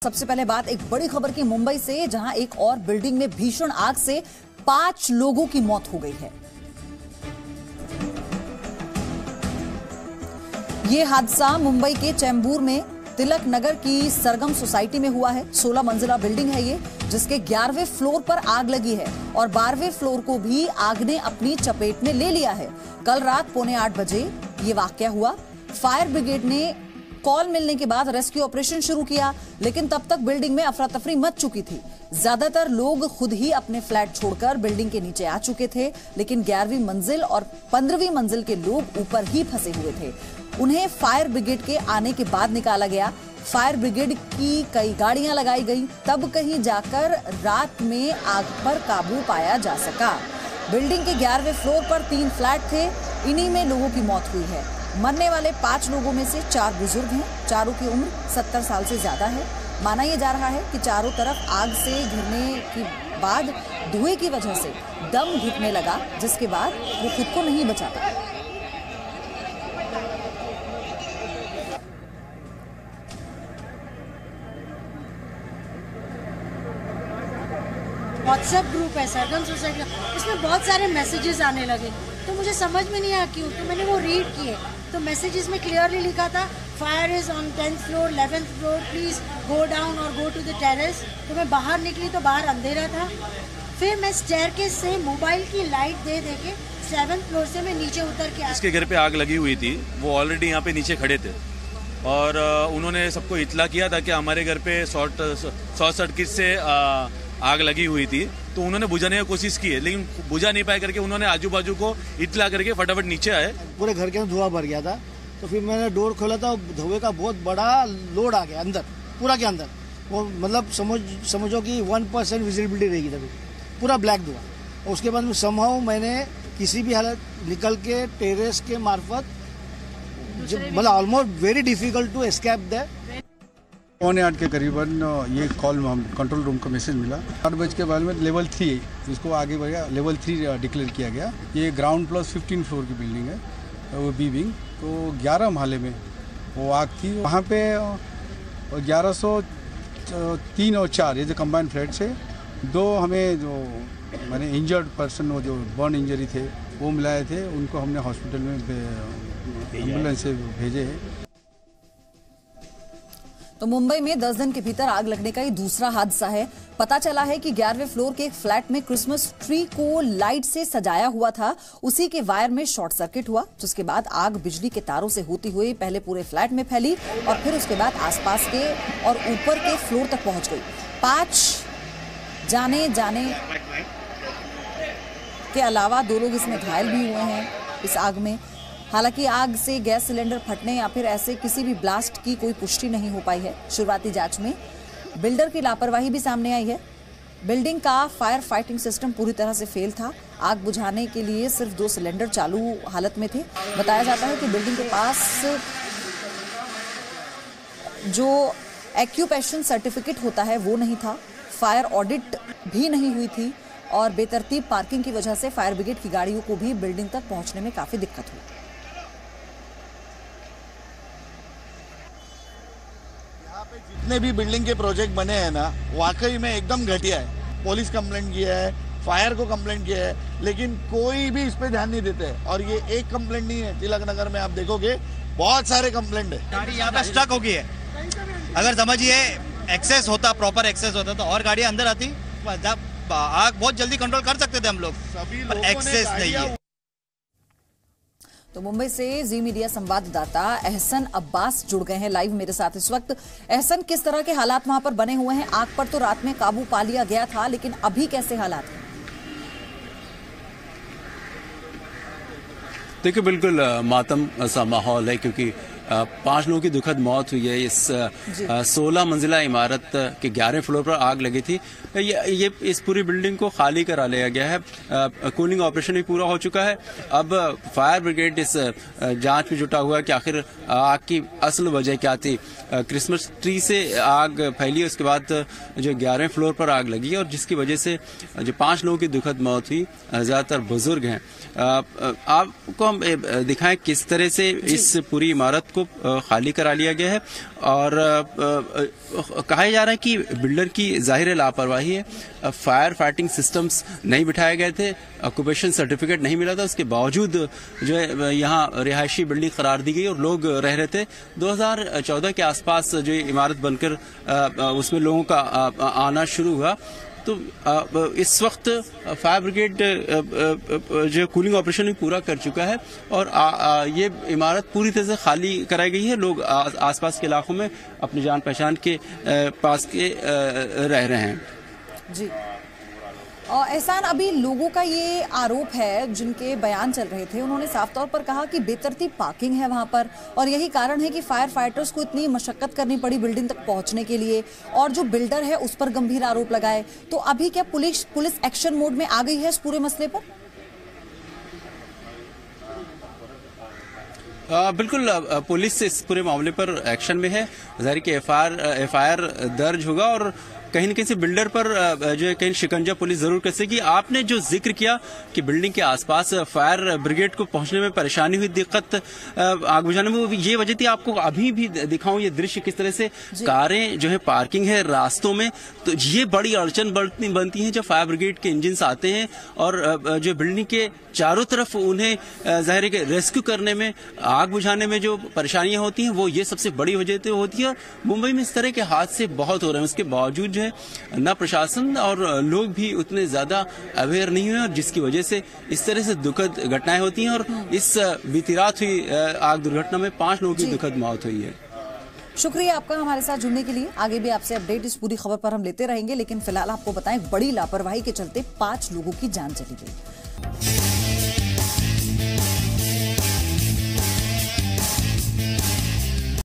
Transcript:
सबसे पहले बात एक बड़ी खबर की मुंबई से, जहां एक और बिल्डिंग में भीषण आग से 5 लोगों की मौत हो गई है। ये हादसा मुंबई के चैंबूर में तिलक नगर की सरगम सोसाइटी में हुआ है। 16 मंजिला बिल्डिंग है ये, जिसके 11वें फ्लोर पर आग लगी है और 12वें फ्लोर को भी आग ने अपनी चपेट में ले लिया है। कल रात 7:45 बजे ये वाकया हुआ। फायर ब्रिगेड ने कॉल मिलने के बाद रेस्क्यू ऑपरेशन शुरू किया, लेकिन तब तक बिल्डिंग में अफरा तफरी मच चुकी थी। ज्यादातर लोग खुद ही अपने फ्लैट छोड़कर बिल्डिंग के नीचे आ चुके थे, लेकिन 11वीं मंजिल और 15वीं मंजिल के लोग ऊपर ही फंसे हुए थे। उन्हें फायर ब्रिगेड के आने के बाद निकाला गया। फायर ब्रिगेड की कई गाड़ियां लगाई गई, तब कहीं जाकर रात में आग पर काबू पाया जा सका। बिल्डिंग के 11वें फ्लोर पर 3 फ्लैट थे, इन्हीं में लोगों की मौत हुई है। मरने वाले 5 लोगों में से 4 बुजुर्ग हैं। चारों की उम्र 70 साल से ज्यादा है। माना यह जा रहा है कि चारों तरफ आग से घिरने के बाद धुएं की वजह से दम घुटने लगा, जिसके बाद वो खुद को नहीं बचा पाया। व्हाट्सएप ग्रुप है सरगम सोसाइटी, इसमें बहुत सारे मैसेजेस आने लगे, तो मुझे समझ में नहीं आया क्यों। तो मैंने वो रीड किए, तो मैसेजेस में क्लियरली लिखा था fire is on 10th floor 11th floor, please go down और गो टू द टेरेस। तो मैं बाहर निकली तो बाहर अंधेरा था। फिर मैं स्टेयरकेस से मोबाइल की लाइट दे के 7th फ्लोर से मैं नीचे उतर के इसके घर पे आग लगी हुई थी। वो ऑलरेडी यहाँ पे नीचे खड़े थे और उन्होंने सबको इतला किया था कि हमारे घर पे शॉर्ट सर्किट से आग लगी हुई थी। तो उन्होंने बुझाने की कोशिश की है, लेकिन बुझा नहीं पाए करके उन्होंने आजू बाजू को इतला करके फटाफट नीचे आए। पूरे घर के अंदर धुआं भर गया था, तो फिर मैंने डोर खोला था, धुएं का बहुत बड़ा लोड आ गया अंदर, पूरा के अंदर। वो मतलब समझो कि 1% विजिबिलिटी रहेगी तभी, पूरा ब्लैक धुआं। उसके बाद में समहाउ मैंने किसी भी हालत निकल के टेरेस के मार्फत, मतलब almost very difficult to escape that. 7:45 के करीबन ये कॉल हम कंट्रोल रूम का मैसेज मिला। 8 बजे के बाद में लेवल 3 जिसको आगे बढ़ा लेवल 3 डिक्लेयर किया गया। ये ग्राउंड प्लस 15 फ्लोर की बिल्डिंग है, वो बी विंग। तो 11 माले में वो आग थी। वहाँ पे 1103 और 4 ये जो कंबाइंड फ्लैट से 2 हमें जो मैंने इंजर्ड पर्सन, वो जो बर्न इंजरी थे वो मिलाए थे, उनको हमने हॉस्पिटल में एम्बुलेंस से भेजे हैं। तो मुंबई में 10 दिन के भीतर आग लगने का ये दूसरा हादसा है। पता चला है कि 11वें फ्लोर के एक फ्लैट में क्रिसमस ट्री को लाइट से सजाया हुआ था, उसी के वायर में शॉर्ट सर्किट हुआ, जिसके बाद आग बिजली के तारों से होती हुई पहले पूरे फ्लैट में फैली और फिर उसके बाद आसपास के और ऊपर के फ्लोर तक पहुंच गई। 5 जाने के अलावा 2 लोग इसमें घायल भी हुए हैं इस आग में। हालांकि आग से गैस सिलेंडर फटने या फिर ऐसे किसी भी ब्लास्ट की कोई पुष्टि नहीं हो पाई है। शुरुआती जांच में बिल्डर की लापरवाही भी सामने आई है। बिल्डिंग का फायर फाइटिंग सिस्टम पूरी तरह से फेल था। आग बुझाने के लिए सिर्फ 2 सिलेंडर चालू हालत में थे। बताया जाता है कि बिल्डिंग के पास जो एक्यूपेशन सर्टिफिकेट होता है वो नहीं था, फायर ऑडिट भी नहीं हुई थी और बेतरतीब पार्किंग की वजह से फायर ब्रिगेड की गाड़ियों को भी बिल्डिंग तक पहुंचने में काफी दिक्कत हुई। जितने भी बिल्डिंग के प्रोजेक्ट बने हैं ना, वाकई में एकदम घटिया है। पुलिस कंप्लेंट किया है, फायर को कंप्लेंट किया है, लेकिन कोई भी इस पे ध्यान नहीं देते। और ये एक कंप्लेंट नहीं है, तिलक नगर में आप देखोगे बहुत सारे कंप्लेंट है। गाड़ी यहाँ पे स्टक हो गई है। अगर समझिए एक्सेस होता, प्रॉपर एक्सेस होता तो और गाड़ी अंदर आती, आग बहुत जल्दी कंट्रोल कर सकते थे हम लोग, पर एक्सेस नहीं है। तो मुंबई से जी मीडिया संवाददाता एहसन अब्बास जुड़ गए हैं लाइव मेरे साथ इस वक्त। एहसन, किस तरह के हालात वहां पर बने हुए हैं? आग पर तो रात में काबू पा लिया गया था, लेकिन अभी कैसे हालात हैं? देखिए, बिल्कुल मातम सा माहौल है, क्योंकि 5 लोगों की दुखद मौत हुई है। इस 16 मंजिला इमारत के 11वें फ्लोर पर आग लगी थी। ये इस पूरी बिल्डिंग को खाली करा लिया गया है। कूलिंग ऑपरेशन भी पूरा हो चुका है। अब फायर ब्रिगेड इस जांच में जुटा हुआ है कि आखिर आग की असल वजह क्या थी। क्रिसमस ट्री से आग फैली, उसके बाद जो 11वें फ्लोर पर आग लगी और जिसकी वजह से जो 5 लोगों की दुखद मौत हुई, ज्यादातर बुजुर्ग हैं। आपको हम दिखाएं किस तरह से इस पूरी इमारत उसको खाली करा लिया गया है। और कहा जा रहा है कि बिल्डर की जाहिर लापरवाही है, फायर फाइटिंग सिस्टम्स नहीं बिठाए गए थे, ऑक्यूपेशन सर्टिफिकेट नहीं मिला था, उसके बावजूद जो है यहाँ रिहायशी बिल्डिंग करार दी गई और लोग रह रहे थे। 2014 के आसपास जो इमारत बनकर उसमें लोगों का आना शुरू हुआ, तो इस वक्त फायर ब्रिगेड जो कूलिंग ऑपरेशन भी पूरा कर चुका है और ये इमारत पूरी तरह से खाली कराई गई है। लोग आसपास के इलाकों में अपनी जान पहचान के पास के रह रहे हैं। जी और एहसान, अभी लोगों का ये आरोप है, जिनके बयान चल रहे थे, उन्होंने साफ तौर पर कहा कि बेतरतीब पार्किंग है वहां पर और यही कारण है कि फायर फाइटर्स को इतनी मशक्कत करनी पड़ी बिल्डिंग तक पहुंचने के लिए, और जो बिल्डर है उस पर गंभीर आरोप लगाए। तो अभी क्या पुलिस एक्शन मोड में आ गई है इस पूरे मसले पर? बिल्कुल, पुलिस इस पूरे मामले पर एक्शन में है। जाहिर कि एफआईआर दर्ज होगा और कहीं न कहीं से बिल्डर पर जो है कहीं शिकंजा पुलिस जरूर कसेगी। आपने जो जिक्र किया कि बिल्डिंग के आसपास फायर ब्रिगेड को पहुंचने में परेशानी हुई, दिक्कत आग बुझाने में, ये वजह थी। आपको अभी भी दिखाऊं ये दृश्य किस तरह से कारें जो है पार्किंग है रास्तों में, तो ये बड़ी अड़चन बनती है जब फायर ब्रिगेड के इंजिन आते हैं और जो बिल्डिंग के चारों तरफ उन्हें जाहिर है कि रेस्क्यू करने में, आग बुझाने में जो परेशानियां होती हैं, वो ये सबसे बड़ी वजह होती है। मुंबई में इस तरह के हादसे बहुत हो रहे हैं, उसके बावजूद जो है न प्रशासन और लोग भी उतने ज्यादा अवेयर नहीं हुए और जिसकी वजह से इस तरह से दुखद घटनाएं होती हैं। और इस बीती रात हुई आग दुर्घटना में 5 लोगों की दुखद मौत हुई है। शुक्रिया आपका हमारे साथ जुड़ने के लिए। आगे भी आपसे अपडेट इस पूरी खबर पर हम लेते रहेंगे, लेकिन फिलहाल आपको बताएं, बड़ी लापरवाही के चलते 5 लोगों की जान चली गई।